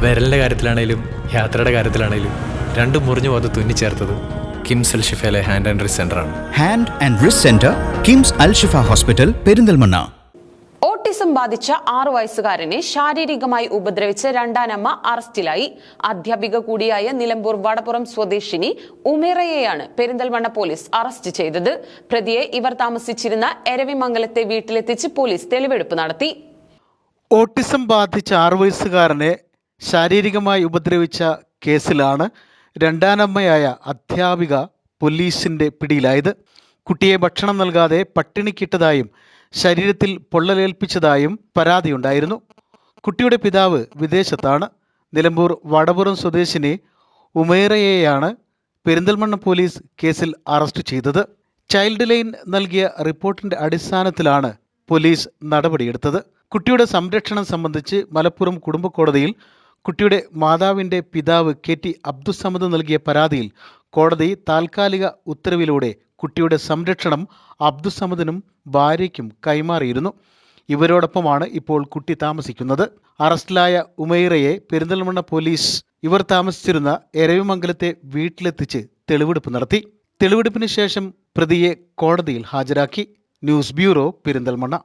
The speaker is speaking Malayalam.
വിരലിൻ്റെ കാര്യത്തിലാണേലും യാത്രയുടെ കാര്യത്തിലാണേലും രണ്ടും മുറിഞ്ഞു പോകാതെ തുന്നിച്ചേർത്തത് കിംസ് അൽ ഷിഫയിലെ ഹാൻഡ് ആൻഡ് റിസ്റ്റ് സെൻ്ററാണ്. Hand and wrist centre, KIMS Al Shifa hospital, Perinthalmanna. Autism ബാധിച്ച 6 വയസ്സുകാരനെ ശാരീരികമായി ഉപദ്രവിച്ച് രണ്ടാനമ്മ അറസ്റ്റിലായി. അധ്യാപിക കൂടിയായ നിലമ്പൂർ വടപ്പുറം സ്വദേശിനി ഉമേറയെയാണ് പെരിന്തൽമണ്ണ പോലീസ് അറസ്റ്റ് ചെയ്തത്. പ്രതിയെ ഇവർ താമസിച്ചിരുന്ന എരവിമംഗലത്തെ വീട്ടിലെത്തിച്ച് പോലീസ് തെളിവെടുപ്പ് നടത്തി. ഓട്ടിസം ബാധിച്ച 6 വയസ്സുകാരനെ ശാരീരികമായി ഉപദ്രവിച്ച കേസിലാണ് രണ്ടാനമ്മയായ അധ്യാപിക പോലീസിന്റെ പിടിയിലായത്. കുട്ടിയെ ഭക്ഷണം നൽകാതെ പട്ടിണിക്കിട്ടതായും ശരീരത്തിൽ പൊള്ളലേൽപ്പിച്ചതായും പരാതിയുണ്ടായിരുന്നു. കുട്ടിയുടെ പിതാവ് വിദേശത്താണ്. നിലമ്പൂർ വടപുറം സ്വദേശിനി ഉമേറയെയാണ് പെരിന്തൽമണ്ണ പോലീസ് കേസിൽ അറസ്റ്റ് ചെയ്തത്. ചൈൽഡ് ലൈൻ നൽകിയ റിപ്പോർട്ടിന്റെ അടിസ്ഥാനത്തിലാണ് പോലീസ് നടപടിയെടുത്തത്. കുട്ടിയുടെ സംരക്ഷണം സംബന്ധിച്ച് മലപ്പുറം കുടുംബ കോടതിയിൽ കുട്ടിയുടെ മാതാവിൻ്റെ പിതാവ് KT അബ്ദുസ്സമദ് നൽകിയ പരാതിയിൽ കോടതി താൽക്കാലിക ഉത്തരവിലൂടെ കുട്ടിയുടെ സംരക്ഷണം അബ്ദുസ്സമദിനും ഭാര്യയ്ക്കും കൈമാറിയിരുന്നു. ഇവരോടൊപ്പമാണ് ഇപ്പോൾ കുട്ടി താമസിക്കുന്നത്. അറസ്റ്റിലായ ഉമൈറയെ പെരിന്തൽമണ്ണ പോലീസ് ഇവർ താമസിച്ചിരുന്ന എരവിമംഗലത്തെ വീട്ടിലെത്തിച്ച് തെളിവെടുപ്പ് നടത്തി. തെളിവെടുപ്പിന് ശേഷം പ്രതിയെ കോടതിയിൽ ഹാജരാക്കി. News bureau, Perinthalmanna.